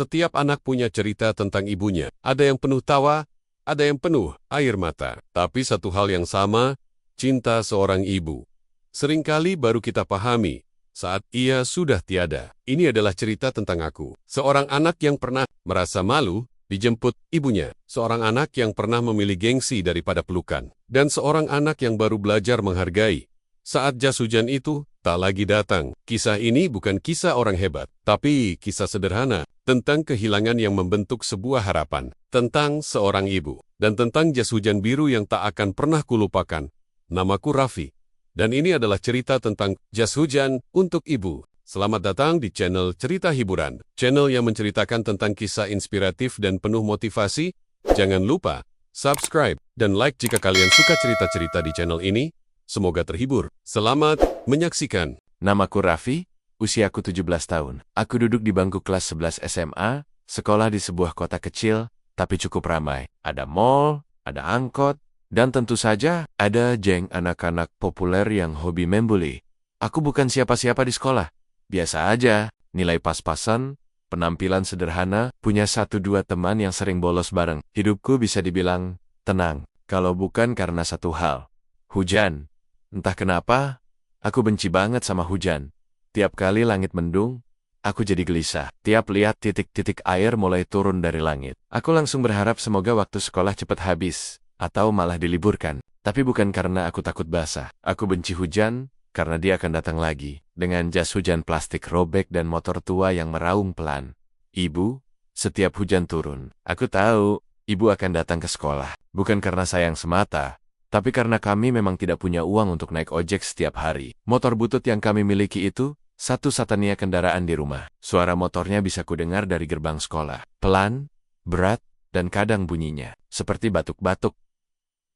Setiap anak punya cerita tentang ibunya. Ada yang penuh tawa, ada yang penuh air mata. Tapi satu hal yang sama, cinta seorang ibu. Seringkali baru kita pahami saat ia sudah tiada. Ini adalah cerita tentang aku. Seorang anak yang pernah merasa malu dijemput ibunya. Seorang anak yang pernah memilih gengsi daripada pelukan. Dan seorang anak yang baru belajar menghargai saat jas hujan itu tak lagi datang. Kisah ini bukan kisah orang hebat, tapi kisah sederhana tentang kehilangan yang membentuk sebuah harapan, tentang seorang ibu, dan tentang jas hujan biru yang tak akan pernah kulupakan. Namaku Raffi, dan ini adalah cerita tentang jas hujan untuk ibu. Selamat datang di channel Cerita Hiburan, channel yang menceritakan tentang kisah inspiratif dan penuh motivasi. Jangan lupa subscribe dan like jika kalian suka cerita-cerita di channel ini. Semoga terhibur. Selamat menyaksikan. Namaku Raffi, usiaku 17 tahun. Aku duduk di bangku kelas 11 SMA, sekolah di sebuah kota kecil, tapi cukup ramai. Ada mall, ada angkot, dan tentu saja ada geng anak-anak populer yang hobi membuli. Aku bukan siapa-siapa di sekolah. Biasa aja, nilai pas-pasan, penampilan sederhana, punya 1-2 teman yang sering bolos bareng. Hidupku bisa dibilang tenang, kalau bukan karena satu hal. Hujan. Entah kenapa, aku benci banget sama hujan. Tiap kali langit mendung, aku jadi gelisah. Tiap lihat titik-titik air mulai turun dari langit, aku langsung berharap semoga waktu sekolah cepat habis, atau malah diliburkan. Tapi bukan karena aku takut basah. Aku benci hujan, karena dia akan datang lagi, dengan jas hujan plastik robek dan motor tua yang meraung pelan. Ibu, setiap hujan turun, aku tahu, ibu akan datang ke sekolah. Bukan karena sayang semata, tapi karena kami memang tidak punya uang untuk naik ojek setiap hari. Motor butut yang kami miliki itu satu-satunya kendaraan di rumah. Suara motornya bisa kudengar dari gerbang sekolah. Pelan, berat, dan kadang bunyinya seperti batuk-batuk.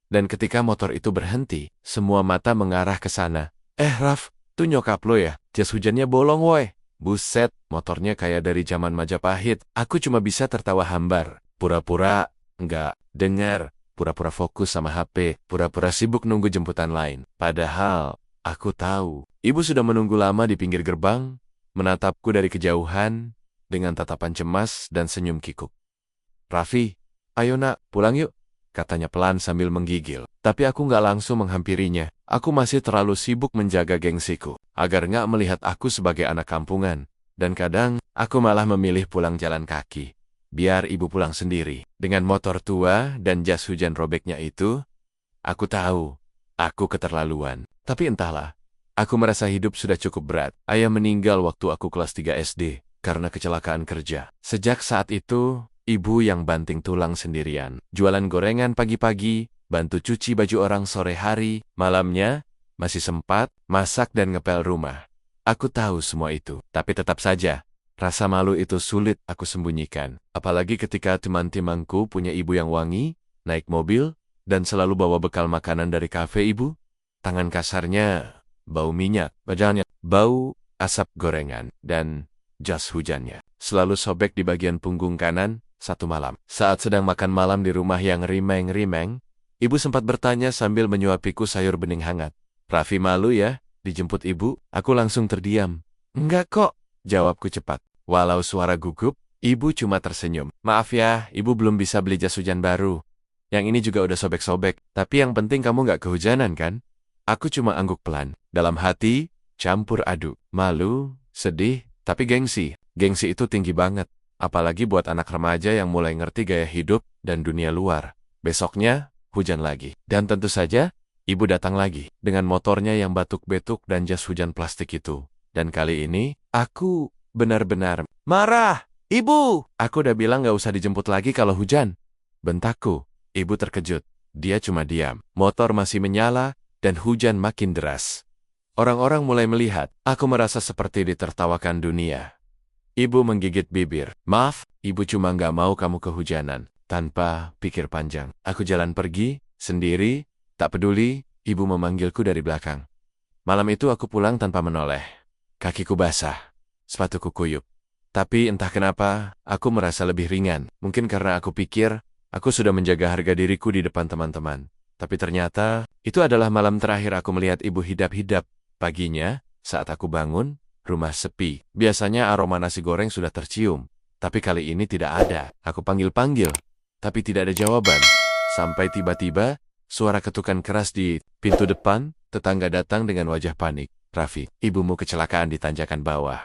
Dan ketika motor itu berhenti, semua mata mengarah ke sana. Raf, tuh nyokap lo ya? Jas hujannya bolong woy. Buset, motornya kayak dari zaman Majapahit. Aku cuma bisa tertawa hambar. Pura-pura enggak dengar. Pura-pura fokus sama HP, pura-pura sibuk nunggu jemputan lain. Padahal, aku tahu, ibu sudah menunggu lama di pinggir gerbang, menatapku dari kejauhan, dengan tatapan cemas dan senyum kikuk. Raffi, ayo nak, pulang yuk, katanya pelan sambil menggigil. Tapi aku nggak langsung menghampirinya. Aku masih terlalu sibuk menjaga gengsiku, agar nggak melihat aku sebagai anak kampungan. Dan kadang, aku malah memilih pulang jalan kaki. Biar ibu pulang sendiri. Dengan motor tua dan jas hujan robeknya itu, aku tahu, aku keterlaluan. Tapi entahlah, aku merasa hidup sudah cukup berat. Ayah meninggal waktu aku kelas 3 SD, karena kecelakaan kerja. Sejak saat itu, ibu yang banting tulang sendirian. Jualan gorengan pagi-pagi, bantu cuci baju orang sore hari, malamnya, masih sempat, masak dan ngepel rumah. Aku tahu semua itu, tapi tetap saja, rasa malu itu sulit aku sembunyikan. Apalagi ketika teman-temanku punya ibu yang wangi, naik mobil, dan selalu bawa bekal makanan dari kafe ibu. Tangan kasarnya, bau minyak, badannya, bau asap gorengan, dan jas hujannya selalu sobek di bagian punggung kanan. Satu malam, saat sedang makan malam di rumah yang rimeng-rimeng, ibu sempat bertanya sambil menyuapiku sayur bening hangat. Raffi, malu ya, dijemput ibu? Aku langsung terdiam. Enggak kok, jawabku cepat. Walau suara gugup, ibu cuma tersenyum. Maaf ya, ibu belum bisa beli jas hujan baru. Yang ini juga udah sobek-sobek. Tapi yang penting kamu nggak kehujanan kan? Aku cuma angguk pelan. Dalam hati, campur aduk. Malu, sedih, tapi gengsi. Gengsi itu tinggi banget. Apalagi buat anak remaja yang mulai ngerti gaya hidup dan dunia luar. Besoknya, hujan lagi. Dan tentu saja, ibu datang lagi. Dengan motornya yang batuk-betuk dan jas hujan plastik itu. Dan kali ini, aku benar-benar marah. Ibu! Aku udah bilang gak usah dijemput lagi kalau hujan. Bentakku. Ibu terkejut. Dia cuma diam. Motor masih menyala dan hujan makin deras. Orang-orang mulai melihat. Aku merasa seperti ditertawakan dunia. Ibu menggigit bibir. Maaf, ibu cuma gak mau kamu kehujanan. Tanpa pikir panjang. Aku jalan pergi, sendiri, tak peduli, ibu memanggilku dari belakang. Malam itu aku pulang tanpa menoleh. Kakiku basah, sepatuku kuyup. Tapi entah kenapa, aku merasa lebih ringan. Mungkin karena aku pikir, aku sudah menjaga harga diriku di depan teman-teman. Tapi ternyata, itu adalah malam terakhir aku melihat ibu hidap-hidap. Paginya, saat aku bangun, rumah sepi. Biasanya aroma nasi goreng sudah tercium. Tapi kali ini tidak ada. Aku panggil-panggil, tapi tidak ada jawaban. Sampai tiba-tiba, suara ketukan keras di pintu depan, tetangga datang dengan wajah panik. Raffi, ibumu kecelakaan di tanjakan bawah.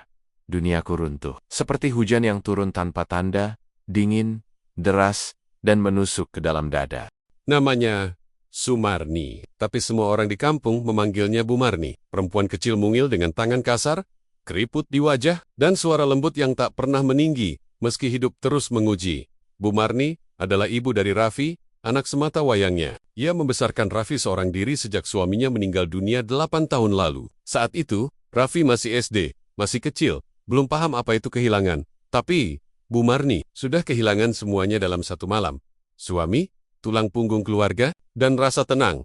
Duniaku runtuh. Seperti hujan yang turun tanpa tanda, dingin, deras, dan menusuk ke dalam dada. Namanya Sumarni, tapi semua orang di kampung memanggilnya Bu Marni. Perempuan kecil mungil dengan tangan kasar, keriput di wajah, dan suara lembut yang tak pernah meninggi, meski hidup terus menguji. Bu Marni adalah ibu dari Raffi, anak semata wayangnya. Ia membesarkan Raffi seorang diri sejak suaminya meninggal dunia 8 tahun lalu. Saat itu, Raffi masih SD, masih kecil, belum paham apa itu kehilangan. Tapi, Bu Marni sudah kehilangan semuanya dalam satu malam. Suami, tulang punggung keluarga, dan rasa tenang.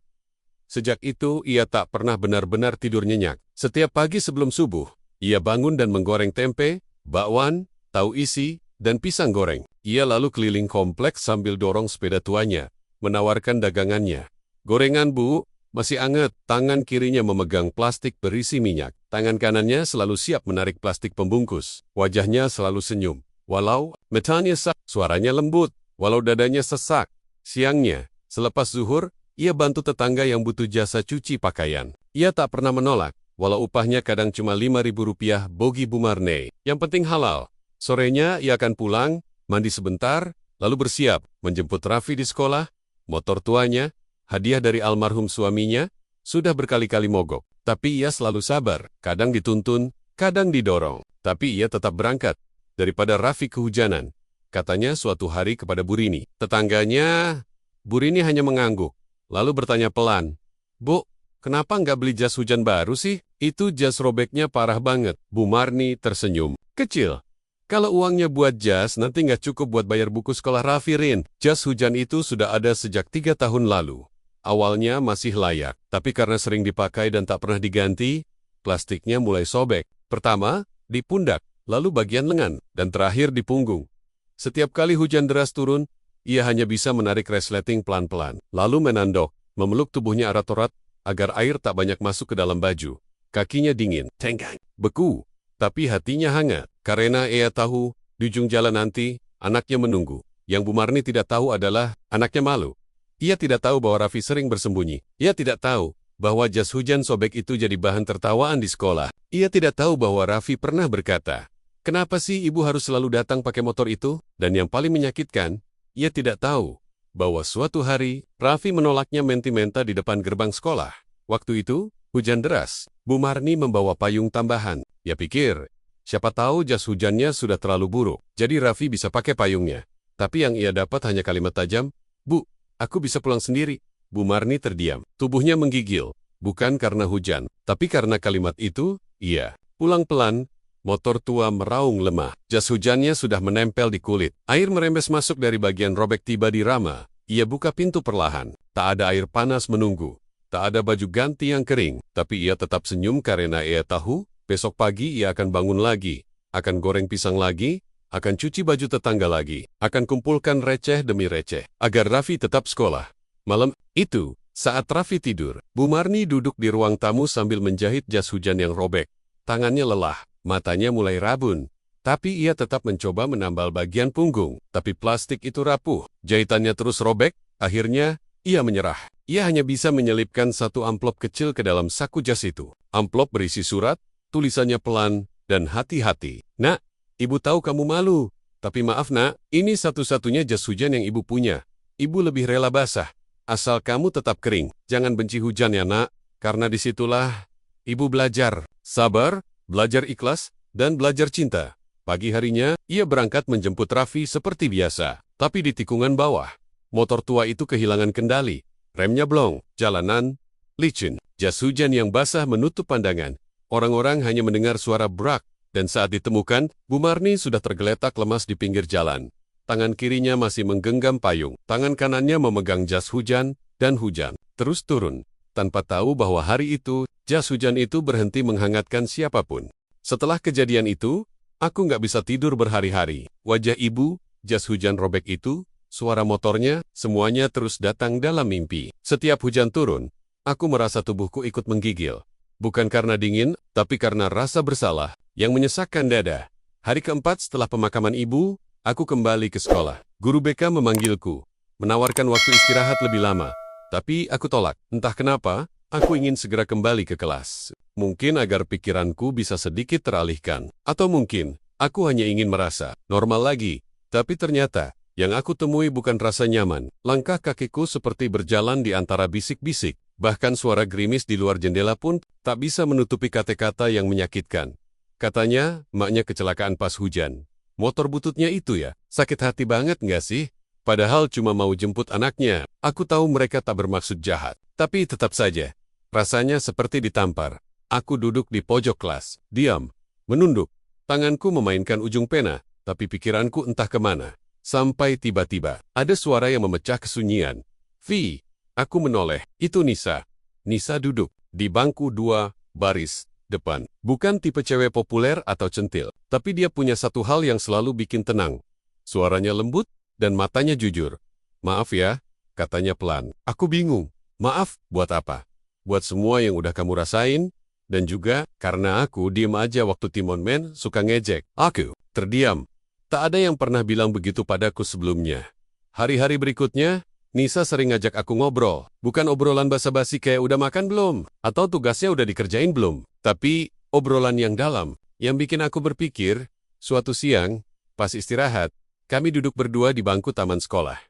Sejak itu, ia tak pernah benar-benar tidur nyenyak. Setiap pagi sebelum subuh, ia bangun dan menggoreng tempe, bakwan, tahu isi, dan pisang goreng. Ia lalu keliling kompleks sambil dorong sepeda tuanya, menawarkan dagangannya. Gorengan, Bu, masih anget. Tangan kirinya memegang plastik berisi minyak. Tangan kanannya selalu siap menarik plastik pembungkus. Wajahnya selalu senyum. Walau matanya sak, suaranya lembut. Walau dadanya sesak. Siangnya, selepas zuhur, ia bantu tetangga yang butuh jasa cuci pakaian. Ia tak pernah menolak, walau upahnya kadang cuma Rp5.000 bogi Bu Marni. Yang penting halal. Sorenya ia akan pulang, mandi sebentar, lalu bersiap menjemput Raffi di sekolah. Motor tuanya, hadiah dari almarhum suaminya, sudah berkali-kali mogok. Tapi ia selalu sabar, kadang dituntun, kadang didorong. Tapi ia tetap berangkat, daripada Raffi kehujanan. Katanya suatu hari kepada Bu Rini. Tetangganya, Bu Rini hanya mengangguk, lalu bertanya pelan, "Bu, kenapa nggak beli jas hujan baru sih? Itu jas robeknya parah banget." Bu Marni tersenyum. "Kecil. Kalau uangnya buat jas, nanti nggak cukup buat bayar buku sekolah Raffi, Rin. Jas hujan itu sudah ada sejak 3 tahun lalu. Awalnya masih layak, tapi karena sering dipakai dan tak pernah diganti, plastiknya mulai sobek. Pertama, di pundak, lalu bagian lengan, dan terakhir di punggung. Setiap kali hujan deras turun, ia hanya bisa menarik resleting pelan-pelan, lalu menandok, memeluk tubuhnya erat-erat agar air tak banyak masuk ke dalam baju. Kakinya dingin, tenggang, beku, tapi hatinya hangat, karena ia tahu, di ujung jalan nanti, anaknya menunggu. Yang Bu Marni tidak tahu adalah, anaknya malu. Ia tidak tahu bahwa Raffi sering bersembunyi. Ia tidak tahu bahwa jas hujan sobek itu jadi bahan tertawaan di sekolah. Ia tidak tahu bahwa Raffi pernah berkata, "Kenapa sih ibu harus selalu datang pakai motor itu?" Dan yang paling menyakitkan, ia tidak tahu bahwa suatu hari, Raffi menolaknya menti-menta di depan gerbang sekolah. Waktu itu, hujan deras. Bu Marni membawa payung tambahan. Ia pikir, siapa tahu jas hujannya sudah terlalu buruk, jadi Raffi bisa pakai payungnya. Tapi yang ia dapat hanya kalimat tajam, "Bu, aku bisa pulang sendiri." Bu Marni terdiam. Tubuhnya menggigil, bukan karena hujan, tapi karena kalimat itu, ia pulang pelan. Motor tua meraung lemah. Jas hujannya sudah menempel di kulit. Air merembes masuk dari bagian robek tiba di rama. Ia buka pintu perlahan. Tak ada air panas menunggu. Tak ada baju ganti yang kering. Tapi ia tetap senyum karena ia tahu, besok pagi ia akan bangun lagi. Akan goreng pisang lagi. Akan cuci baju tetangga lagi. Akan kumpulkan receh demi receh. Agar Raffi tetap sekolah. Malam itu, saat Raffi tidur, Bu Marni duduk di ruang tamu sambil menjahit jas hujan yang robek. Tangannya lelah. Matanya mulai rabun, tapi ia tetap mencoba menambal bagian punggung. Tapi plastik itu rapuh, jahitannya terus robek, akhirnya, ia menyerah. Ia hanya bisa menyelipkan satu amplop kecil ke dalam saku jas itu. Amplop berisi surat, tulisannya pelan, dan hati-hati. "Nak, ibu tahu kamu malu. Tapi maaf nak, ini satu-satunya jas hujan yang ibu punya. Ibu lebih rela basah. Asal kamu tetap kering. Jangan benci hujan ya nak, karena disitulah ibu belajar sabar, belajar ikhlas, dan belajar cinta." Pagi harinya, ia berangkat menjemput Raffi seperti biasa. Tapi di tikungan bawah, motor tua itu kehilangan kendali. Remnya blong, jalanan licin. Jas hujan yang basah menutup pandangan. Orang-orang hanya mendengar suara brak, dan saat ditemukan, Bu Marni sudah tergeletak lemas di pinggir jalan. Tangan kirinya masih menggenggam payung. Tangan kanannya memegang jas hujan, dan hujan terus turun. Tanpa tahu bahwa hari itu, jas hujan itu berhenti menghangatkan siapapun. Setelah kejadian itu, aku nggak bisa tidur berhari-hari. Wajah ibu, jas hujan robek itu, suara motornya, semuanya terus datang dalam mimpi. Setiap hujan turun, aku merasa tubuhku ikut menggigil. Bukan karena dingin, tapi karena rasa bersalah yang menyesakkan dada. Hari keempat setelah pemakaman ibu, aku kembali ke sekolah. Guru BK memanggilku, menawarkan waktu istirahat lebih lama. Tapi aku tolak. Entah kenapa, aku ingin segera kembali ke kelas. Mungkin agar pikiranku bisa sedikit teralihkan. Atau mungkin, aku hanya ingin merasa normal lagi. Tapi ternyata, yang aku temui bukan rasa nyaman. Langkah kakiku seperti berjalan di antara bisik-bisik. Bahkan suara gerimis di luar jendela pun tak bisa menutupi kata-kata yang menyakitkan. Katanya, maknya kecelakaan pas hujan. Motor bututnya itu ya, sakit hati banget nggak sih? Padahal cuma mau jemput anaknya. Aku tahu mereka tak bermaksud jahat. Tapi tetap saja, rasanya seperti ditampar. Aku duduk di pojok kelas, diam, menunduk. Tanganku memainkan ujung pena, tapi pikiranku entah kemana. Sampai tiba-tiba, ada suara yang memecah kesunyian. Vi, aku menoleh. Itu Nisa. Nisa duduk di bangku 2 baris depan. Bukan tipe cewek populer atau centil, tapi dia punya satu hal yang selalu bikin tenang. Suaranya lembut dan matanya jujur. Maaf ya, katanya pelan. Aku bingung. Maaf, buat apa? Buat semua yang udah kamu rasain, dan juga karena aku diem aja waktu Timon Man suka ngejek. Aku terdiam. Tak ada yang pernah bilang begitu padaku sebelumnya. Hari-hari berikutnya, Nisa sering ngajak aku ngobrol. Bukan obrolan basa-basi kayak udah makan belum, atau tugasnya udah dikerjain belum. Tapi, obrolan yang dalam, yang bikin aku berpikir, suatu siang, pas istirahat, kami duduk berdua di bangku taman sekolah.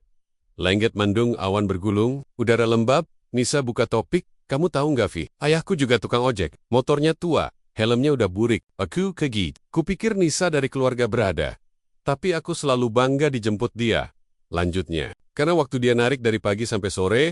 Lengket mendung, awan bergulung, udara lembab. Nisa buka topik, kamu tahu nggak Vi? Ayahku juga tukang ojek, motornya tua, helmnya udah burik. Aku kegigit. Kupikir Nisa dari keluarga berada. Tapi aku selalu bangga dijemput dia. Lanjutnya, karena waktu dia narik dari pagi sampai sore,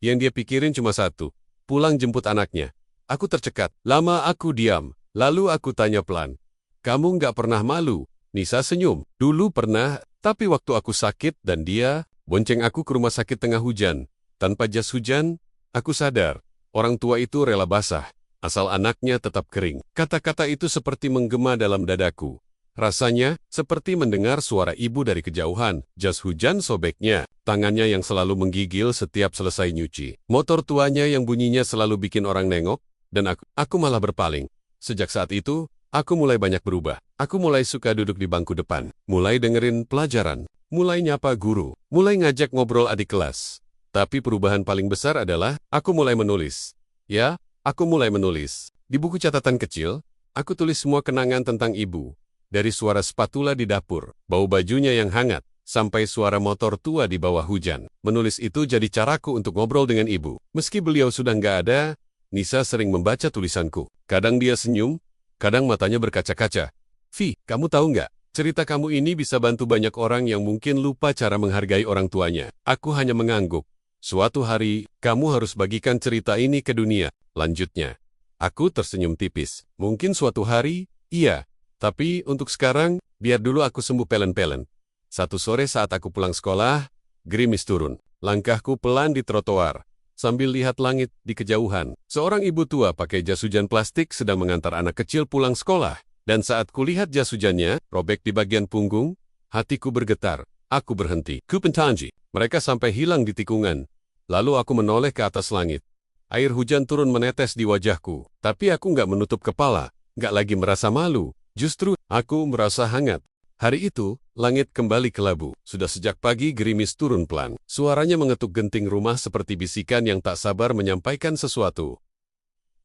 yang dia pikirin cuma satu, pulang jemput anaknya. Aku tercekat, lama aku diam, lalu aku tanya pelan, kamu nggak pernah malu? Nisa senyum, dulu pernah, tapi waktu aku sakit dan dia bonceng aku ke rumah sakit tengah hujan. Tanpa jas hujan, aku sadar, orang tua itu rela basah, asal anaknya tetap kering. Kata-kata itu seperti menggema dalam dadaku. Rasanya seperti mendengar suara ibu dari kejauhan, jas hujan sobeknya, tangannya yang selalu menggigil setiap selesai nyuci. Motor tuanya yang bunyinya selalu bikin orang nengok, dan aku malah berpaling. Sejak saat itu, aku mulai banyak berubah. Aku mulai suka duduk di bangku depan, mulai dengerin pelajaran, mulai nyapa guru, mulai ngajak ngobrol adik kelas. Tapi perubahan paling besar adalah, aku mulai menulis. Ya, aku mulai menulis. Di buku catatan kecil, aku tulis semua kenangan tentang ibu. Dari suara spatula di dapur, bau bajunya yang hangat, sampai suara motor tua di bawah hujan. Menulis itu jadi caraku untuk ngobrol dengan ibu. Meski beliau sudah nggak ada, Nisa sering membaca tulisanku. Kadang dia senyum, kadang matanya berkaca-kaca. Vi, kamu tahu nggak? Cerita kamu ini bisa bantu banyak orang yang mungkin lupa cara menghargai orang tuanya. Aku hanya mengangguk. Suatu hari, kamu harus bagikan cerita ini ke dunia. Lanjutnya, aku tersenyum tipis. Mungkin suatu hari, iya. Tapi untuk sekarang, biar dulu aku sembuh pelen-pelen. Satu sore saat aku pulang sekolah, gerimis turun. Langkahku pelan di trotoar, sambil lihat langit di kejauhan. Seorang ibu tua pakai jas hujan plastik sedang mengantar anak kecil pulang sekolah. Dan saat kulihat jas hujannya, robek di bagian punggung, hatiku bergetar. Aku berhenti. Kupentanji. Mereka sampai hilang di tikungan. Lalu aku menoleh ke atas langit. Air hujan turun menetes di wajahku. Tapi aku nggak menutup kepala, nggak lagi merasa malu. Justru, aku merasa hangat. Hari itu, langit kembali kelabu. Sudah sejak pagi gerimis turun pelan. Suaranya mengetuk genting rumah seperti bisikan yang tak sabar menyampaikan sesuatu.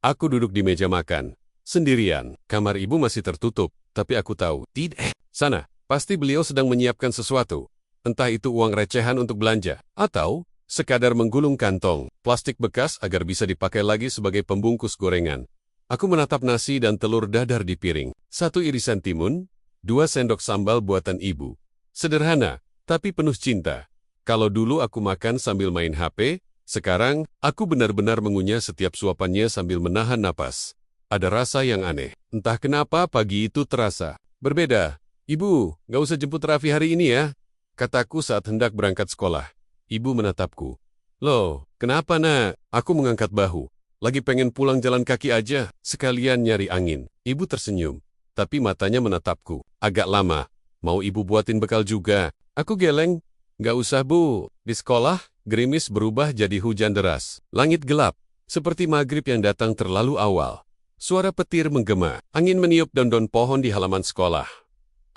Aku duduk di meja makan. Sendirian. Kamar ibu masih tertutup. Tapi aku tahu, tidak. Sana, pasti beliau sedang menyiapkan sesuatu. Entah itu uang recehan untuk belanja. Atau, sekadar menggulung kantong plastik bekas agar bisa dipakai lagi sebagai pembungkus gorengan. Aku menatap nasi dan telur dadar di piring. 1 irisan timun, 2 sendok sambal buatan ibu. Sederhana, tapi penuh cinta. Kalau dulu aku makan sambil main HP, sekarang aku benar-benar mengunyah setiap suapannya sambil menahan napas. Ada rasa yang aneh. Entah kenapa pagi itu terasa berbeda. Ibu, nggak usah jemput Raffi hari ini ya, kataku saat hendak berangkat sekolah. Ibu menatapku. Loh, kenapa nak? Aku mengangkat bahu. Lagi pengen pulang jalan kaki aja, sekalian nyari angin. Ibu tersenyum, tapi matanya menatapku. Agak lama, mau ibu buatin bekal juga. Aku geleng. Nggak usah bu, di sekolah, gerimis berubah jadi hujan deras. Langit gelap, seperti maghrib yang datang terlalu awal. Suara petir menggema, angin meniup daun-daun pohon di halaman sekolah.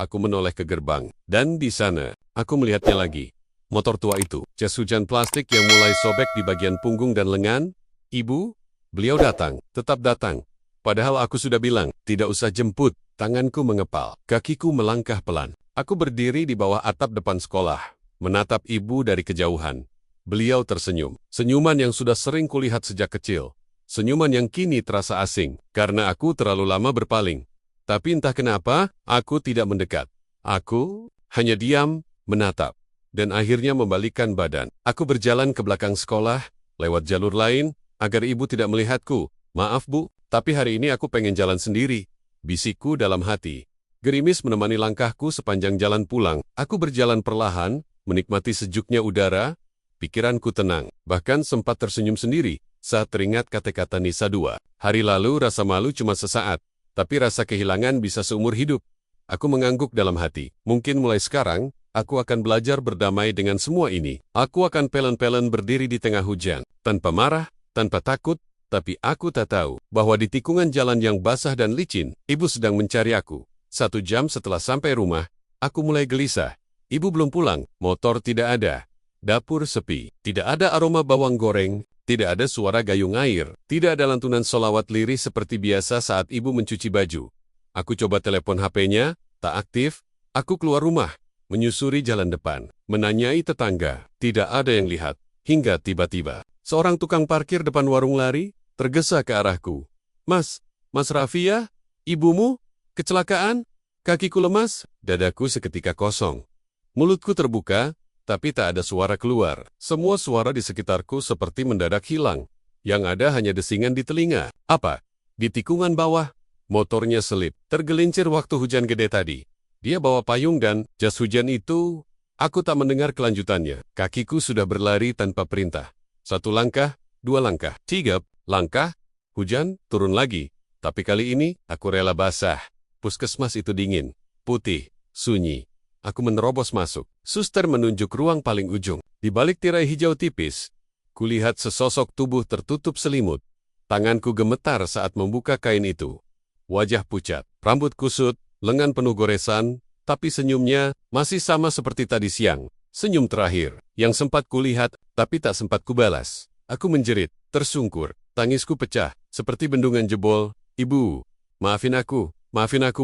Aku menoleh ke gerbang. Dan di sana, aku melihatnya lagi. Motor tua itu, jas hujan plastik yang mulai sobek di bagian punggung dan lengan. Ibu, beliau datang, tetap datang. Padahal aku sudah bilang, tidak usah jemput. Tanganku mengepal, kakiku melangkah pelan. Aku berdiri di bawah atap depan sekolah, menatap ibu dari kejauhan. Beliau tersenyum, senyuman yang sudah sering kulihat sejak kecil. Senyuman yang kini terasa asing, karena aku terlalu lama berpaling. Tapi entah kenapa, aku tidak mendekat. Aku hanya diam, menatap. Dan akhirnya membalikkan badan. Aku berjalan ke belakang sekolah, lewat jalur lain, agar ibu tidak melihatku. Maaf bu, tapi hari ini aku pengen jalan sendiri. Bisikku dalam hati. Gerimis menemani langkahku sepanjang jalan pulang. Aku berjalan perlahan, menikmati sejuknya udara. Pikiranku tenang, bahkan sempat tersenyum sendiri saat teringat kata-kata Nisa II. Hari lalu rasa malu cuma sesaat, tapi rasa kehilangan bisa seumur hidup. Aku mengangguk dalam hati. Mungkin mulai sekarang, aku akan belajar berdamai dengan semua ini. Aku akan pelan-pelan berdiri di tengah hujan, tanpa marah, tanpa takut, tapi aku tak tahu bahwa di tikungan jalan yang basah dan licin, ibu sedang mencari aku. 1 jam setelah sampai rumah, aku mulai gelisah. Ibu belum pulang, motor tidak ada. Dapur sepi, tidak ada aroma bawang goreng, tidak ada suara gayung air, tidak ada lantunan sholawat lirih seperti biasa saat ibu mencuci baju. Aku coba telepon HP-nya, tak aktif. Aku keluar rumah, menyusuri jalan depan, menanyai tetangga, tidak ada yang lihat. Hingga tiba-tiba, seorang tukang parkir depan warung lari, tergesa ke arahku. Mas Raffi ya? Ibumu? Kecelakaan? Kakiku lemas? Dadaku seketika kosong. Mulutku terbuka, tapi tak ada suara keluar. Semua suara di sekitarku seperti mendadak hilang. Yang ada hanya desingan di telinga. Apa? Di tikungan bawah, motornya selip, tergelincir waktu hujan gede tadi. Dia bawa payung dan jas hujan itu. Aku tak mendengar kelanjutannya. Kakiku sudah berlari tanpa perintah. 1 langkah, 2 langkah, 3 langkah. Hujan turun lagi. Tapi kali ini, aku rela basah. Puskesmas itu dingin, putih, sunyi. Aku menerobos masuk. Suster menunjuk ruang paling ujung. Di balik tirai hijau tipis, kulihat sesosok tubuh tertutup selimut. Tanganku gemetar saat membuka kain itu. Wajah pucat, rambut kusut, lengan penuh goresan, tapi senyumnya masih sama seperti tadi siang. Senyum terakhir, yang sempat kulihat, tapi tak sempat kubalas. Aku menjerit, tersungkur, tangisku pecah, seperti bendungan jebol. Ibu, maafin aku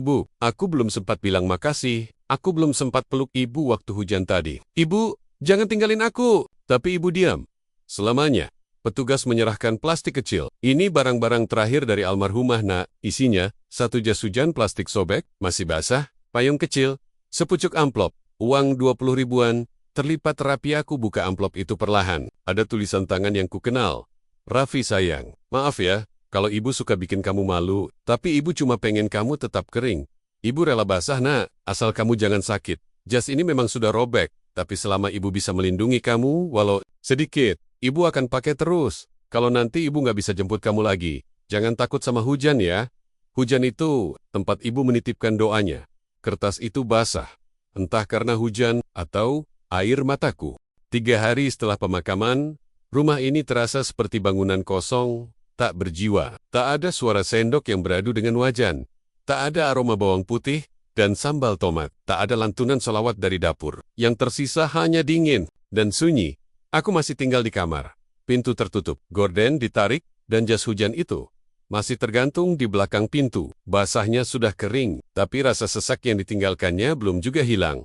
bu. Aku belum sempat bilang makasih. Aku belum sempat peluk ibu waktu hujan tadi. Ibu, jangan tinggalin aku. Tapi ibu diam. Selamanya, petugas menyerahkan plastik kecil. Ini barang-barang terakhir dari almarhumah nak. Isinya, 1 jas hujan plastik sobek, masih basah, payung kecil, sepucuk amplop, uang 20 ribuan. Terlipat rapi aku buka amplop itu perlahan. Ada tulisan tangan yang kukenal. Raffi sayang, maaf ya, kalau ibu suka bikin kamu malu, tapi ibu cuma pengen kamu tetap kering. Ibu rela basah nak, asal kamu jangan sakit. Jas ini memang sudah robek, tapi selama ibu bisa melindungi kamu, walau sedikit, ibu akan pakai terus. Kalau nanti ibu nggak bisa jemput kamu lagi, jangan takut sama hujan ya. Hujan itu tempat ibu menitipkan doanya. Kertas itu basah, entah karena hujan atau air mataku. 3 hari setelah pemakaman, rumah ini terasa seperti bangunan kosong, tak berjiwa. Tak ada suara sendok yang beradu dengan wajan. Tak ada aroma bawang putih dan sambal tomat. Tak ada lantunan sholawat dari dapur. Yang tersisa hanya dingin dan sunyi. Aku masih tinggal di kamar. Pintu tertutup, gorden ditarik, dan jas hujan itu masih tergantung di belakang pintu. Basahnya sudah kering, tapi rasa sesak yang ditinggalkannya belum juga hilang.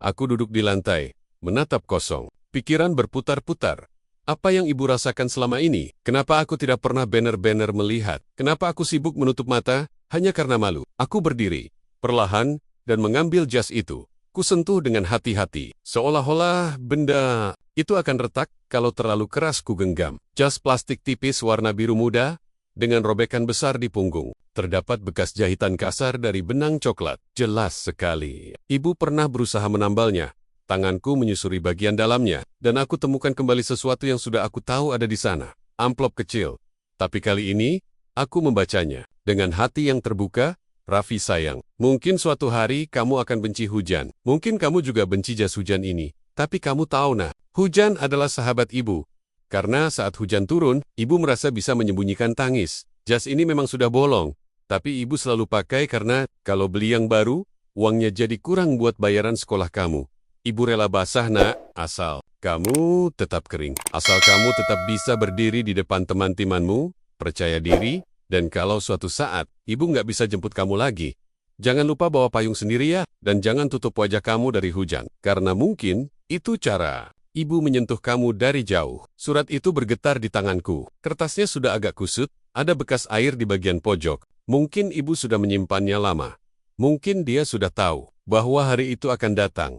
Aku duduk di lantai, menatap kosong. Pikiran berputar-putar. Apa yang ibu rasakan selama ini? Kenapa aku tidak pernah benar-benar melihat? Kenapa aku sibuk menutup mata? Hanya karena malu. Aku berdiri, perlahan, dan mengambil jas itu. Kusentuh dengan hati-hati, seolah-olah benda itu akan retak kalau terlalu keras kugenggam. Jas plastik tipis warna biru muda, dengan robekan besar di punggung. Terdapat bekas jahitan kasar dari benang coklat. Jelas sekali. Ibu pernah berusaha menambalnya. Tanganku menyusuri bagian dalamnya, dan aku temukan kembali sesuatu yang sudah aku tahu ada di sana. Amplop kecil. Tapi kali ini, aku membacanya. Dengan hati yang terbuka, Raffi sayang, mungkin suatu hari kamu akan benci hujan. Mungkin kamu juga benci jas hujan ini. Tapi kamu tahu nah, hujan adalah sahabat ibu. Karena saat hujan turun, ibu merasa bisa menyembunyikan tangis. Jas ini memang sudah bolong, tapi ibu selalu pakai karena kalau beli yang baru, Uangnya jadi kurang buat bayaran sekolah kamu. Ibu rela basah, nak, asal kamu tetap kering. Asal kamu tetap bisa berdiri di depan teman-temanmu, percaya diri, dan kalau suatu saat ibu nggak bisa jemput kamu lagi, jangan lupa bawa payung sendiri ya, dan jangan tutup wajah kamu dari hujan. Karena mungkin itu cara ibu menyentuh kamu dari jauh. Surat itu bergetar di tanganku. Kertasnya sudah agak kusut, ada bekas air di bagian pojok. Mungkin ibu sudah menyimpannya lama. Mungkin dia sudah tahu bahwa hari itu akan datang.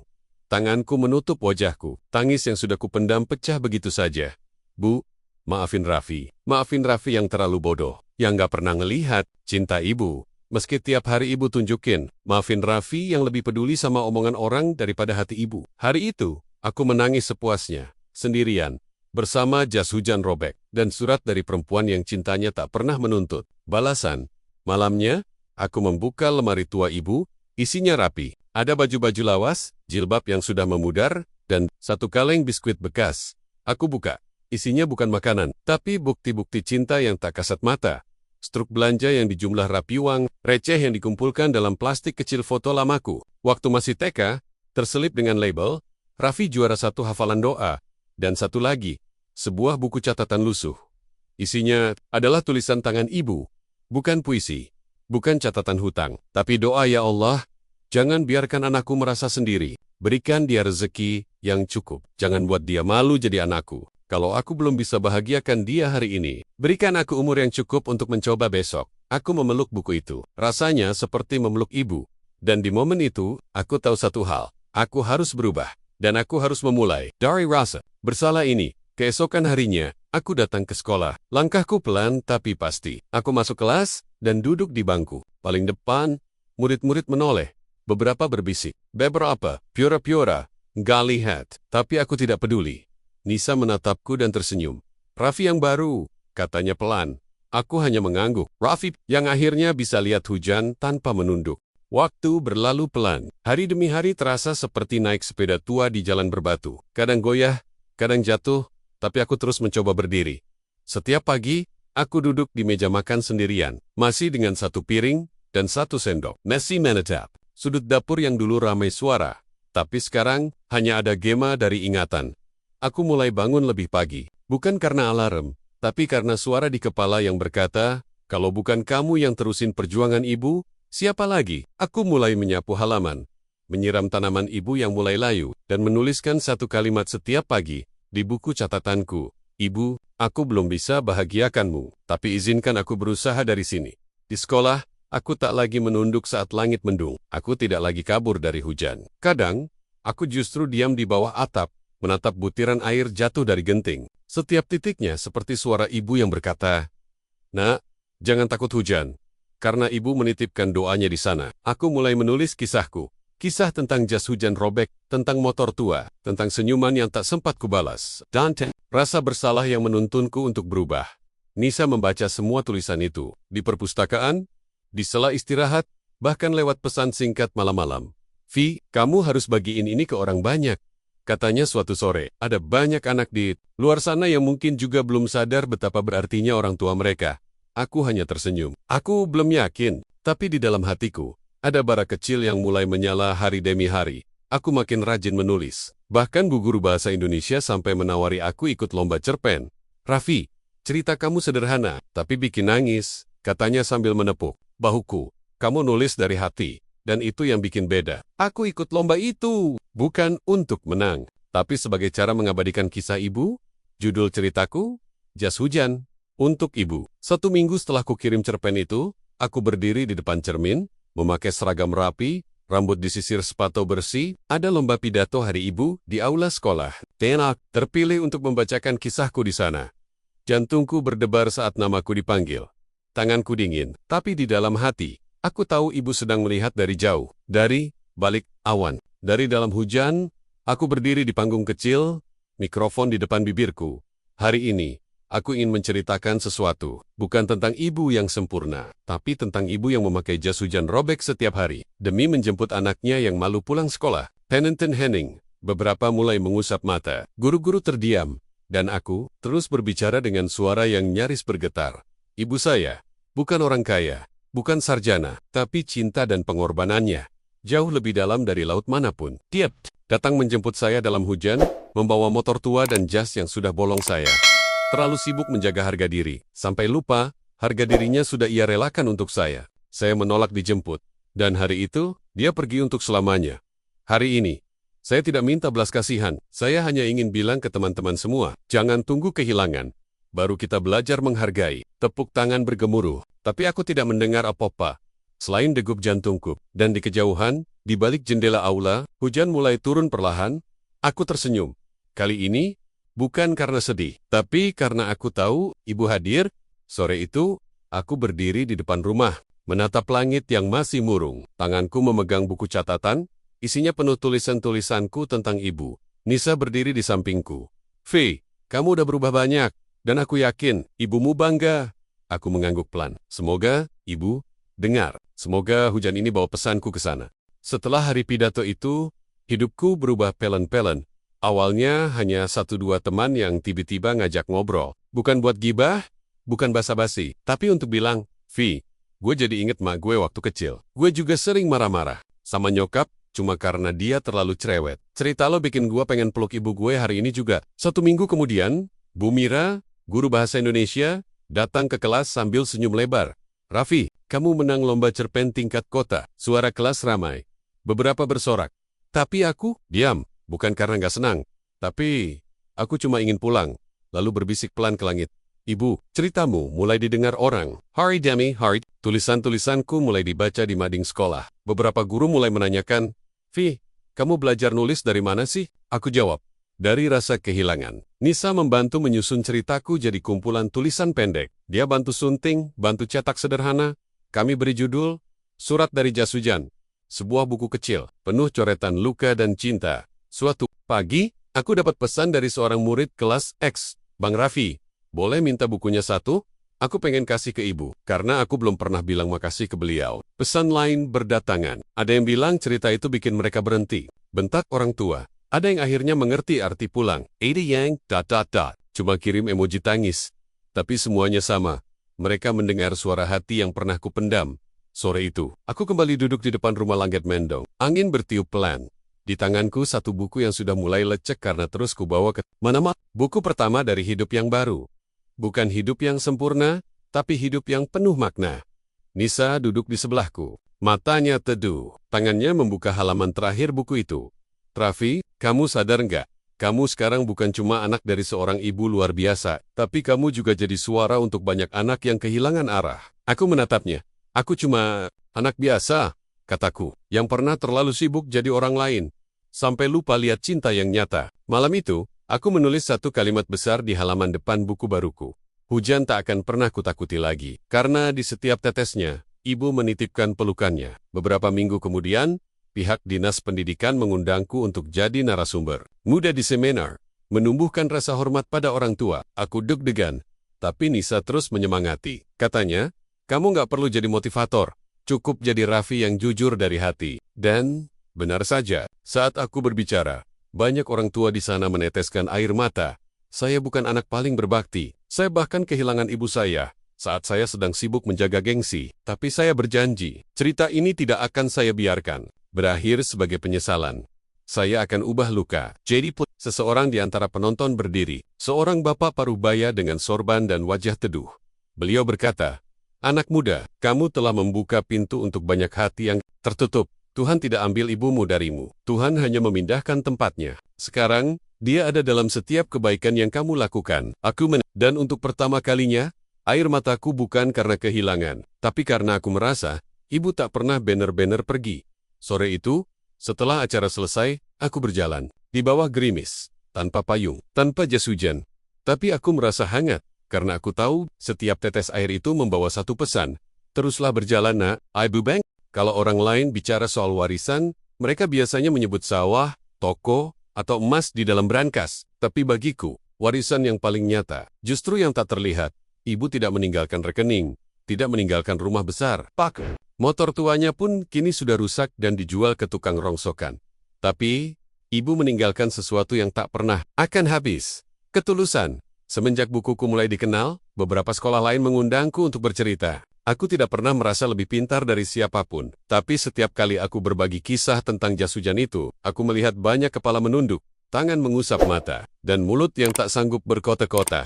Tanganku menutup wajahku. Tangis yang sudah kupendam pecah begitu saja. Bu, maafin Raffi. Maafin Raffi yang terlalu bodoh. Yang nggak pernah ngelihat cinta ibu. Meski tiap hari ibu tunjukin, maafin Raffi yang lebih peduli sama omongan orang daripada hati ibu. Hari itu, aku menangis sepuasnya, sendirian, bersama jas hujan robek, dan surat dari perempuan yang cintanya tak pernah menuntut balasan. Malamnya, aku membuka lemari tua ibu, isinya rapi. Ada baju-baju lawas, jilbab yang sudah memudar, dan satu kaleng biskuit bekas. Aku buka. Isinya bukan makanan, tapi bukti-bukti cinta yang tak kasat mata. Struk belanja yang dijumlah rapi uang, receh yang dikumpulkan dalam plastik kecil foto lamaku. Waktu masih TK, terselip dengan label, Raffi juara 1 hafalan doa, dan satu lagi, sebuah buku catatan lusuh. Isinya adalah tulisan tangan ibu, bukan puisi, bukan catatan hutang, tapi doa, ya Allah, jangan biarkan anakku merasa sendiri, berikan dia rezeki yang cukup, jangan buat dia malu jadi anakku. Kalau aku belum bisa bahagiakan dia hari ini, berikan aku umur yang cukup untuk mencoba besok. Aku memeluk buku itu. Rasanya seperti memeluk ibu. Dan di momen itu, aku tahu satu hal. Aku harus berubah. Dan aku harus memulai dari rasa bersalah ini. Keesokan harinya, aku datang ke sekolah. Langkahku pelan tapi pasti. Aku masuk kelas dan duduk di bangku. Paling depan, murid-murid menoleh. Beberapa berbisik. Beberapa, piora-piora, nggak lihat. Tapi aku tidak peduli. Nisa menatapku dan tersenyum. Raffi yang baru, katanya pelan. Aku hanya mengangguk. Raffi yang akhirnya bisa lihat hujan tanpa menunduk. Waktu berlalu pelan. Hari demi hari terasa seperti naik sepeda tua di jalan berbatu. Kadang goyah, kadang jatuh, tapi aku terus mencoba berdiri. Setiap pagi, aku duduk di meja makan sendirian. Masih dengan satu piring dan satu sendok. Nasi menetap. Sudut dapur yang dulu ramai suara. Tapi sekarang, hanya ada gema dari ingatan. Aku mulai bangun lebih pagi, bukan karena alarm, tapi karena suara di kepala yang berkata, kalau bukan kamu yang terusin perjuangan ibu, siapa lagi? Aku mulai menyapu halaman, menyiram tanaman ibu yang mulai layu, dan menuliskan satu kalimat setiap pagi di buku catatanku. Ibu, aku belum bisa bahagiakanmu, tapi izinkan aku berusaha dari sini. Di sekolah, aku tak lagi menunduk saat langit mendung. Aku tidak lagi kabur dari hujan. Kadang, aku justru diam di bawah atap, menatap butiran air jatuh dari genting. Setiap titiknya seperti suara ibu yang berkata, "Nak, jangan takut hujan." Karena ibu menitipkan doanya di sana. Aku mulai menulis kisahku. Kisah tentang jas hujan robek, tentang motor tua, tentang senyuman yang tak sempat kubalas. Dan rasa bersalah yang menuntunku untuk berubah. Nisa membaca semua tulisan itu. Di perpustakaan, di sela istirahat, bahkan lewat pesan singkat malam-malam. "Vi, kamu harus bagiin ini ke orang banyak." Katanya suatu sore, ada banyak anak di luar sana yang mungkin juga belum sadar betapa berartinya orang tua mereka. Aku hanya tersenyum. Aku belum yakin, tapi di dalam hatiku, ada bara kecil yang mulai menyala hari demi hari. Aku makin rajin menulis. Bahkan bu guru bahasa Indonesia sampai menawari aku ikut lomba cerpen. "Raffi, cerita kamu sederhana, tapi bikin nangis," katanya sambil menepuk bahuku. "Kamu nulis dari hati. Dan itu yang bikin beda. Aku ikut lomba itu, bukan untuk menang, tapi sebagai cara mengabadikan kisah ibu." Judul ceritaku, Jas Hujan, untuk Ibu. 1 minggu setelah kukirim cerpen itu, aku berdiri di depan cermin, memakai seragam rapi, rambut disisir sepatu bersih, ada lomba pidato hari ibu di aula sekolah. Tenak, terpilih untuk membacakan kisahku di sana. Jantungku berdebar saat namaku dipanggil. Tanganku dingin, tapi di dalam hati, aku tahu ibu sedang melihat dari jauh, dari balik awan. Dari dalam hujan, aku berdiri di panggung kecil, mikrofon di depan bibirku. Hari ini, aku ingin menceritakan sesuatu, bukan tentang ibu yang sempurna, tapi tentang ibu yang memakai jas hujan robek setiap hari, demi menjemput anaknya yang malu pulang sekolah. Pennington Henning, beberapa mulai mengusap mata, guru-guru terdiam, dan aku terus berbicara dengan suara yang nyaris bergetar. Ibu saya, bukan orang kaya, bukan sarjana, tapi cinta dan pengorbanannya. jauh lebih dalam dari laut manapun. Dia datang menjemput saya dalam hujan, membawa motor tua dan jas yang sudah bolong saya. Terlalu sibuk menjaga harga diri, sampai lupa harga dirinya sudah ia relakan untuk saya. Saya menolak dijemput, dan hari itu dia pergi untuk selamanya. Hari ini, saya tidak minta belas kasihan, saya hanya ingin bilang ke teman-teman semua, jangan tunggu kehilangan. Baru kita belajar menghargai, tepuk tangan bergemuruh, tapi aku tidak mendengar apa-apa. Selain degup jantungku, dan di kejauhan, di balik jendela aula, hujan mulai turun perlahan, aku tersenyum. Kali ini, bukan karena sedih, tapi karena aku tahu ibu hadir. Sore itu, aku berdiri di depan rumah, menatap langit yang masih murung. Tanganku memegang buku catatan, isinya penuh tulisan-tulisanku tentang ibu. Nisa berdiri di sampingku. "V, kamu udah berubah banyak, dan aku yakin ibumu bangga." Aku mengangguk pelan. "Semoga, ibu, dengar. Semoga hujan ini bawa pesanku ke sana." Setelah hari pidato itu, hidupku berubah pelen-pelen. Awalnya hanya 1-2 teman yang tiba-tiba ngajak ngobrol. Bukan buat gibah, bukan basa-basi, tapi untuk bilang, "V, gue jadi inget mak gue waktu kecil. Gue juga sering marah-marah sama nyokap, cuma karena dia terlalu cerewet. Cerita lo bikin gue pengen peluk ibu gue hari ini juga." 1 minggu kemudian, Bu Mira, guru bahasa Indonesia, datang ke kelas sambil senyum lebar. "Raffi, kamu menang lomba cerpen tingkat kota." Suara kelas ramai. Beberapa bersorak. Tapi aku diam, bukan karena nggak senang. Tapi aku cuma ingin pulang, lalu berbisik pelan ke langit. "Ibu, ceritamu mulai didengar orang. Hari demi hari, tulisan-tulisanku mulai dibaca di mading sekolah. Beberapa guru mulai menanyakan, 'V, kamu belajar nulis dari mana sih?' Aku jawab, 'Dari rasa kehilangan.'" Nisa membantu menyusun ceritaku jadi kumpulan tulisan pendek. Dia bantu sunting, bantu cetak sederhana. Kami beri judul, Surat dari Jas Hujan. Sebuah buku kecil, penuh coretan luka dan cinta. Suatu pagi, aku dapat pesan dari seorang murid kelas X. "Bang Raffi, boleh minta bukunya satu? Aku pengen kasih ke ibu, karena aku belum pernah bilang makasih ke beliau." Pesan lain berdatangan. Ada yang bilang cerita itu bikin mereka berhenti. Bentak orang tua. Ada yang akhirnya mengerti arti pulang. Ada yang ... Cuma kirim emoji tangis. Tapi semuanya sama. Mereka mendengar suara hati yang pernah kupendam. Sore itu, aku kembali duduk di depan rumah Langit Mendong. Angin bertiup pelan. Di tanganku satu buku yang sudah mulai lecek karena terus kubawa ke mana-mana. Buku pertama dari hidup yang baru. Bukan hidup yang sempurna, tapi hidup yang penuh makna. Nisa duduk di sebelahku. Matanya teduh. Tangannya membuka halaman terakhir buku itu. "Raffi, kamu sadar nggak? Kamu sekarang bukan cuma anak dari seorang ibu luar biasa, tapi kamu juga jadi suara untuk banyak anak yang kehilangan arah." Aku menatapnya. "Aku cuma anak biasa," kataku, "yang pernah terlalu sibuk jadi orang lain, sampai lupa lihat cinta yang nyata." Malam itu, aku menulis satu kalimat besar di halaman depan buku baruku. Hujan tak akan pernah kutakuti lagi, karena di setiap tetesnya, ibu menitipkan pelukannya. Beberapa minggu kemudian, pihak Dinas Pendidikan mengundangku untuk jadi narasumber. Muda di seminar, menumbuhkan rasa hormat pada orang tua. Aku deg-degan, tapi Nisa terus menyemangati. Katanya, "Kamu nggak perlu jadi motivator, cukup jadi Raffi yang jujur dari hati." Dan, benar saja, saat aku berbicara, banyak orang tua di sana meneteskan air mata. Saya bukan anak paling berbakti. Saya bahkan kehilangan ibu saya saat saya sedang sibuk menjaga gengsi. Tapi saya berjanji, cerita ini tidak akan saya biarkan berakhir sebagai penyesalan. Saya akan ubah luka. Jadi seseorang di antara penonton berdiri. Seorang bapak parubaya dengan sorban dan wajah teduh. Beliau berkata, "Anak muda, kamu telah membuka pintu untuk banyak hati yang tertutup. Tuhan tidak ambil ibumu darimu. Tuhan hanya memindahkan tempatnya. Sekarang, dia ada dalam setiap kebaikan yang kamu lakukan." Dan untuk pertama kalinya, air mataku bukan karena kehilangan, tapi karena aku merasa, ibu tak pernah bener-bener pergi. Sore itu, setelah acara selesai, aku berjalan. Di bawah gerimis, tanpa payung, tanpa jas hujan. Tapi aku merasa hangat, karena aku tahu setiap tetes air itu membawa satu pesan. "Teruslah berjalan, nak." Ibu Bang. Kalau orang lain bicara soal warisan, mereka biasanya menyebut sawah, toko, atau emas di dalam brankas. Tapi bagiku, warisan yang paling nyata, justru yang tak terlihat. Ibu tidak meninggalkan rekening, tidak meninggalkan rumah besar. Pak. Motor tuanya pun kini sudah rusak dan dijual ke tukang rongsokan. Tapi, ibu meninggalkan sesuatu yang tak pernah akan habis. Ketulusan. Semenjak bukuku mulai dikenal, beberapa sekolah lain mengundangku untuk bercerita. Aku tidak pernah merasa lebih pintar dari siapapun. Tapi setiap kali aku berbagi kisah tentang jas hujan itu, aku melihat banyak kepala menunduk, tangan mengusap mata, dan mulut yang tak sanggup berkota-kota.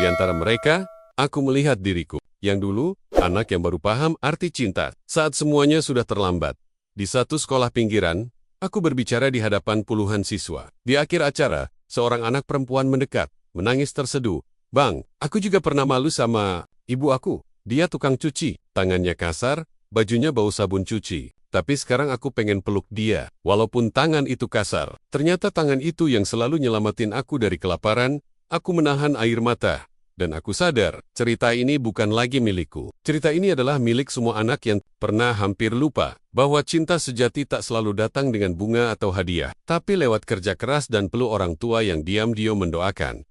Di antara mereka, aku melihat diriku, yang dulu, anak yang baru paham arti cinta, saat semuanya sudah terlambat. Di satu sekolah pinggiran, aku berbicara di hadapan puluhan siswa. Di akhir acara, seorang anak perempuan mendekat, menangis terseduh. Bang, aku juga pernah malu sama ibu aku. Dia tukang cuci, tangannya kasar, bajunya bau sabun cuci. Tapi sekarang aku pengen peluk dia, walaupun tangan itu kasar. Ternyata tangan itu yang selalu nyelamatin aku dari kelaparan. Aku menahan air mata. Dan aku sadar, cerita ini bukan lagi milikku. Cerita ini adalah milik semua anak yang pernah hampir lupa bahwa cinta sejati tak selalu datang dengan bunga atau hadiah, tapi lewat kerja keras dan peluk orang tua yang diam-diam mendoakan.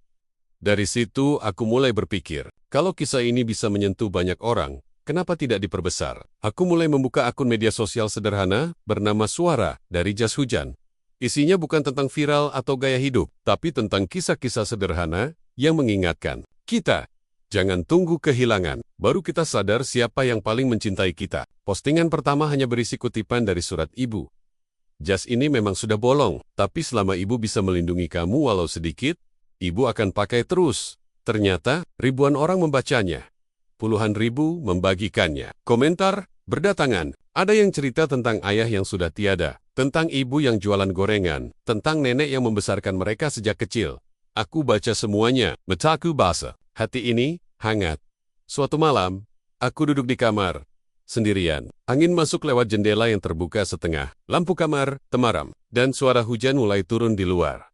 Dari situ, aku mulai berpikir, kalau kisah ini bisa menyentuh banyak orang, kenapa tidak diperbesar? Aku mulai membuka akun media sosial sederhana bernama Suara dari Jas Hujan. Isinya bukan tentang viral atau gaya hidup, tapi tentang kisah-kisah sederhana yang mengingatkan kita. Jangan tunggu kehilangan, baru kita sadar siapa yang paling mencintai kita. Postingan pertama hanya berisi kutipan dari surat ibu. Jas ini memang sudah bolong, tapi selama ibu bisa melindungi kamu walau sedikit, ibu akan pakai terus. Ternyata, ribuan orang membacanya. Puluhan ribu membagikannya. Komentar berdatangan. Ada yang cerita tentang ayah yang sudah tiada, tentang ibu yang jualan gorengan, tentang nenek yang membesarkan mereka sejak kecil. Aku baca semuanya, mataku basah. Hati ini hangat. Suatu malam, aku duduk di kamar, sendirian. Angin masuk lewat jendela yang terbuka setengah. Lampu kamar temaram, dan suara hujan mulai turun di luar.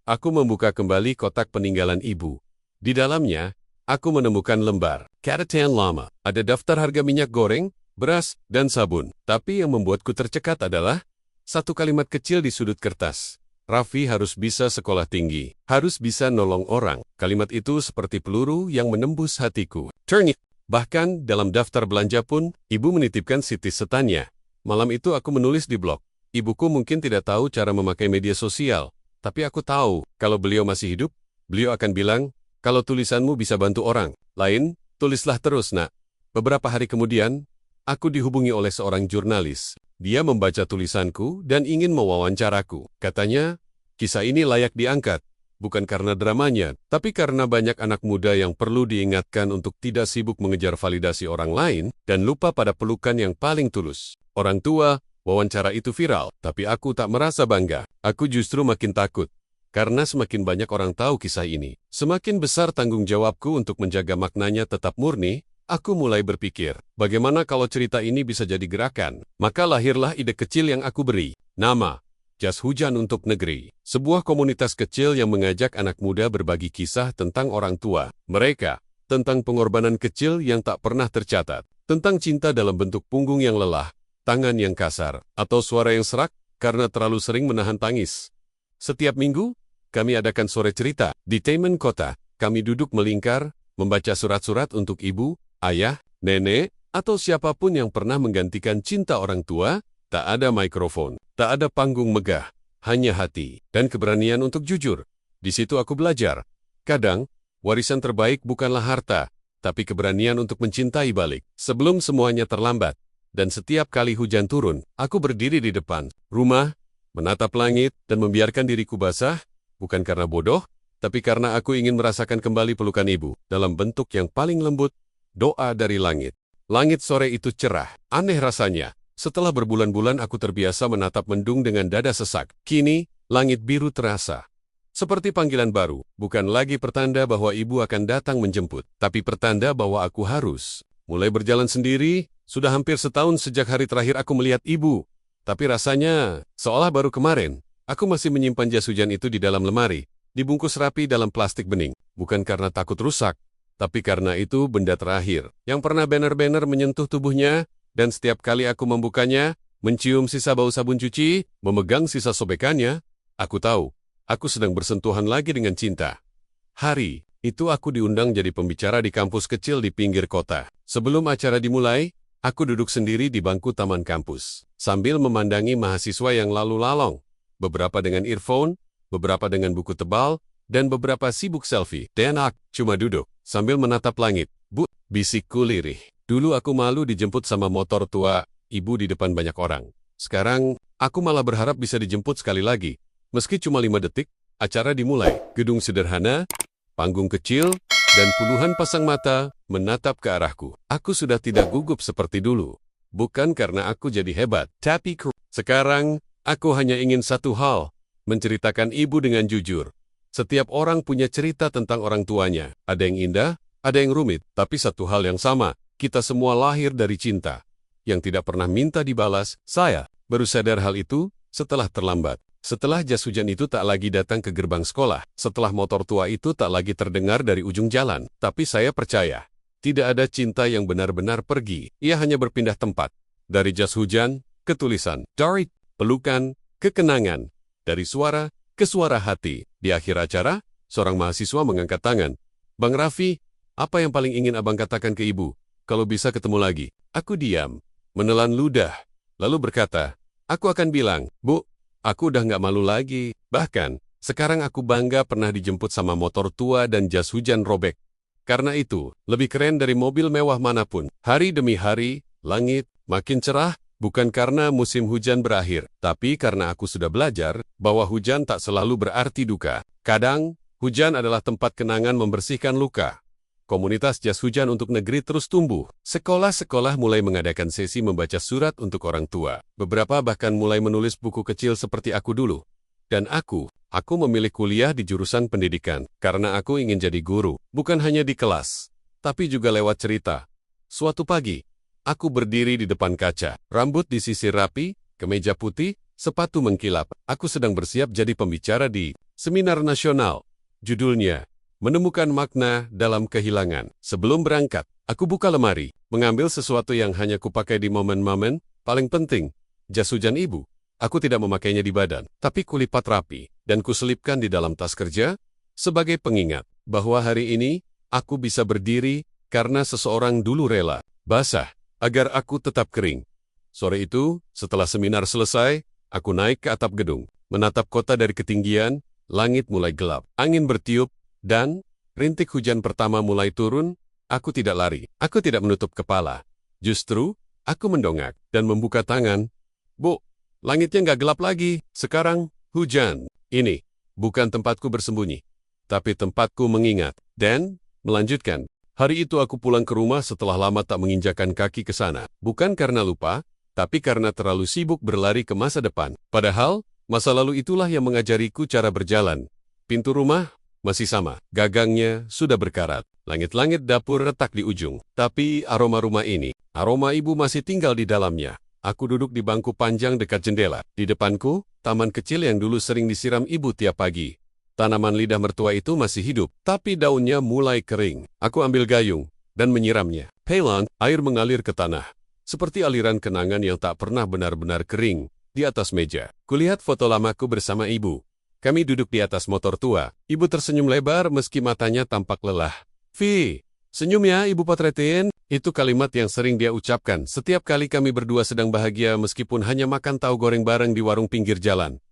Aku membuka kembali kotak peninggalan ibu. Di dalamnya, aku menemukan lembar catatan lama. Ada daftar harga minyak goreng, beras, dan sabun. Tapi yang membuatku tercekat adalah satu kalimat kecil di sudut kertas. Raffi harus bisa sekolah tinggi, harus bisa nolong orang. Kalimat itu seperti peluru yang menembus hatiku. Turn it. Bahkan dalam daftar belanja pun, ibu menitipkan sitis setannya. Malam itu aku menulis di blog. Ibuku mungkin tidak tahu cara memakai media sosial. Tapi aku tahu, kalau beliau masih hidup, beliau akan bilang, kalau tulisanmu bisa bantu orang lain, tulislah terus, nak. Beberapa hari kemudian, aku dihubungi oleh seorang jurnalis. Dia membaca tulisanku dan ingin mewawancaraku. Katanya, kisah ini layak diangkat, bukan karena dramanya, tapi karena banyak anak muda yang perlu diingatkan untuk tidak sibuk mengejar validasi orang lain dan lupa pada pelukan yang paling tulus. Orang tua, wawancara itu viral, tapi aku tak merasa bangga. Aku justru makin takut. Karena semakin banyak orang tahu kisah ini, semakin besar tanggung jawabku untuk menjaga maknanya tetap murni. Aku mulai berpikir, bagaimana kalau cerita ini bisa jadi gerakan? Maka lahirlah ide kecil yang aku beri. Nama, Jas Hujan untuk Negeri. Sebuah komunitas kecil yang mengajak anak muda berbagi kisah tentang orang tua mereka, tentang pengorbanan kecil yang tak pernah tercatat, tentang cinta dalam bentuk punggung yang lelah, tangan yang kasar, atau suara yang serak karena terlalu sering menahan tangis. Setiap minggu, kami adakan sore cerita di Taman Kota. Kami duduk melingkar, membaca surat-surat untuk ibu, ayah, nenek, atau siapapun yang pernah menggantikan cinta orang tua. Tak ada mikrofon, tak ada panggung megah, hanya hati dan keberanian untuk jujur. Di situ aku belajar. Kadang, warisan terbaik bukanlah harta, tapi keberanian untuk mencintai balik sebelum semuanya terlambat. Dan setiap kali hujan turun, aku berdiri di depan rumah, menatap langit dan membiarkan diriku basah, bukan karena bodoh, tapi karena aku ingin merasakan kembali pelukan ibu dalam bentuk yang paling lembut. Doa dari langit. Langit sore itu cerah, aneh rasanya. Setelah berbulan-bulan aku terbiasa menatap mendung dengan dada sesak. Kini, langit biru terasa seperti panggilan baru, bukan lagi pertanda bahwa ibu akan datang menjemput, tapi pertanda bahwa aku harus mulai berjalan sendiri. Sudah hampir setahun sejak hari terakhir aku melihat ibu. Tapi rasanya, seolah baru kemarin, aku masih menyimpan jas hujan itu di dalam lemari, dibungkus rapi dalam plastik bening. Bukan karena takut rusak, tapi karena itu benda terakhir yang pernah benar-benar menyentuh tubuhnya, dan setiap kali aku membukanya, mencium sisa bau sabun cuci, memegang sisa sobekannya, aku tahu, aku sedang bersentuhan lagi dengan cinta. Hari itu aku diundang jadi pembicara di kampus kecil di pinggir kota. Sebelum acara dimulai, aku duduk sendiri di bangku taman kampus, sambil memandangi mahasiswa yang lalu lalong, beberapa dengan earphone, beberapa dengan buku tebal, dan beberapa sibuk selfie. Dan aku cuma duduk, sambil menatap langit. Bu, bisikku lirih. Dulu aku malu dijemput sama motor tua ibu di depan banyak orang. Sekarang, aku malah berharap bisa dijemput sekali lagi. Meski cuma 5 detik, acara dimulai. Gedung sederhana, panggung kecil, dan puluhan pasang mata menatap ke arahku. Aku sudah tidak gugup seperti dulu. Bukan karena aku jadi hebat, tapi sekarang, aku hanya ingin satu hal, menceritakan ibu dengan jujur. Setiap orang punya cerita tentang orang tuanya. Ada yang indah, ada yang rumit, tapi satu hal yang sama. Kita semua lahir dari cinta, yang tidak pernah minta dibalas. Saya baru sadar hal itu setelah terlambat. Setelah jas hujan itu tak lagi datang ke gerbang sekolah. Setelah motor tua itu tak lagi terdengar dari ujung jalan. Tapi saya percaya, tidak ada cinta yang benar-benar pergi. Ia hanya berpindah tempat. Dari jas hujan ke tulisan, dari pelukan ke kenangan, dari suara ke suara hati. Di akhir acara, seorang mahasiswa mengangkat tangan. Bang Raffi, apa yang paling ingin abang katakan ke ibu? Kalau bisa ketemu lagi. Aku diam, menelan ludah, lalu berkata, aku akan bilang, Bu, aku udah nggak malu lagi. Bahkan, sekarang aku bangga pernah dijemput sama motor tua dan jas hujan robek. Karena itu, lebih keren dari mobil mewah manapun. Hari demi hari, langit makin cerah, bukan karena musim hujan berakhir, tapi karena aku sudah belajar bahwa hujan tak selalu berarti duka. Kadang, hujan adalah tempat kenangan membersihkan luka. Komunitas jas hujan untuk negeri terus tumbuh. Sekolah-sekolah mulai mengadakan sesi membaca surat untuk orang tua. Beberapa bahkan mulai menulis buku kecil seperti aku dulu. Dan aku memilih kuliah di jurusan pendidikan karena aku ingin jadi guru, bukan hanya di kelas, tapi juga lewat cerita. Suatu pagi, aku berdiri di depan kaca, rambut disisir rapi, kemeja putih, sepatu mengkilap. Aku sedang bersiap jadi pembicara di seminar nasional. Judulnya, Menemukan Makna Dalam Kehilangan. Sebelum berangkat, aku buka lemari, mengambil sesuatu yang hanya kupakai di momen-momen paling penting. Jas hujan ibu. Aku tidak memakainya di badan, tapi kulipat rapi, dan kuselipkan di dalam tas kerja, sebagai pengingat bahwa hari ini, aku bisa berdiri karena seseorang dulu rela basah, agar aku tetap kering. Sore itu, setelah seminar selesai, aku naik ke atap gedung, menatap kota dari ketinggian, langit mulai gelap, angin bertiup, dan rintik hujan pertama mulai turun. Aku tidak lari, aku tidak menutup kepala. Justru, aku mendongak dan membuka tangan. Bu, langitnya nggak gelap lagi. Sekarang, hujan. Ini bukan tempatku bersembunyi, tapi tempatku mengingat. Dan, melanjutkan. Hari itu aku pulang ke rumah setelah lama tak menginjakan kaki ke sana. Bukan karena lupa, tapi karena terlalu sibuk berlari ke masa depan. Padahal, masa lalu itulah yang mengajariku cara berjalan. Pintu rumah masih sama, gagangnya sudah berkarat. Langit-langit dapur retak di ujung. Tapi aroma rumah ini, aroma ibu masih tinggal di dalamnya. Aku duduk di bangku panjang dekat jendela. Di depanku, taman kecil yang dulu sering disiram ibu tiap pagi. Tanaman lidah mertua itu masih hidup, tapi daunnya mulai kering. Aku ambil gayung dan menyiramnya. Pelan, air mengalir ke tanah. Seperti aliran kenangan yang tak pernah benar-benar kering. Di atas meja, kulihat foto lamaku bersama ibu. Kami duduk di atas motor tua. Ibu tersenyum lebar meski matanya tampak lelah. Vi, senyum ya ibu potretin. Itu kalimat yang sering dia ucapkan setiap kali kami berdua sedang bahagia meskipun hanya makan tahu goreng bareng di warung pinggir jalan.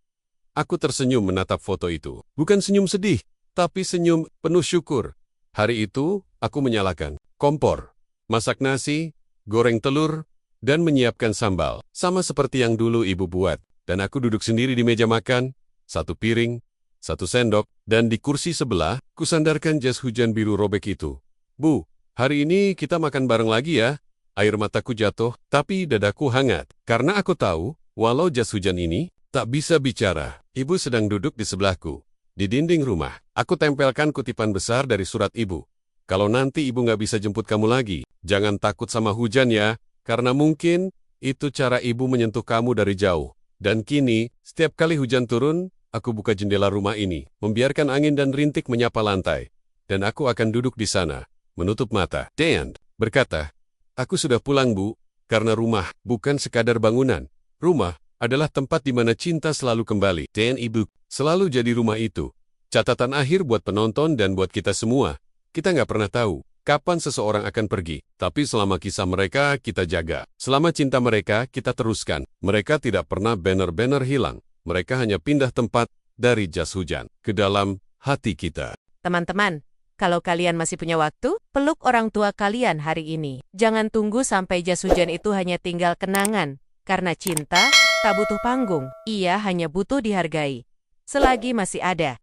Aku tersenyum menatap foto itu. Bukan senyum sedih, tapi senyum penuh syukur. Hari itu, aku menyalakan kompor, masak nasi, goreng telur, dan menyiapkan sambal. Sama seperti yang dulu ibu buat. Dan aku duduk sendiri di meja makan. Satu piring, satu sendok, dan di kursi sebelah, kusandarkan jas hujan biru robek itu. Bu, hari ini kita makan bareng lagi ya. Air mataku jatuh, tapi dadaku hangat. Karena aku tahu, walau jas hujan ini tak bisa bicara, ibu sedang duduk di sebelahku. Di dinding rumah, aku tempelkan kutipan besar dari surat ibu. Kalau nanti ibu nggak bisa jemput kamu lagi, jangan takut sama hujan ya, karena mungkin itu cara ibu menyentuh kamu dari jauh. Dan kini, setiap kali hujan turun, aku buka jendela rumah ini, membiarkan angin dan rintik menyapa lantai. Dan aku akan duduk di sana, menutup mata. Dan berkata, aku sudah pulang bu, karena rumah bukan sekadar bangunan. Rumah adalah tempat di mana cinta selalu kembali. Dan ibu selalu jadi rumah itu. Catatan akhir buat penonton dan buat kita semua. Kita nggak pernah tahu kapan seseorang akan pergi. Tapi selama kisah mereka, kita jaga. Selama cinta mereka, kita teruskan. Mereka tidak pernah banner-banner hilang. Mereka hanya pindah tempat dari jas hujan ke dalam hati kita. Teman-teman, Kalau kalian masih punya waktu, peluk orang tua kalian hari ini. Jangan tunggu sampai jas hujan itu hanya tinggal kenangan. Karena cinta tak butuh panggung, ia hanya butuh dihargai. Selagi masih ada.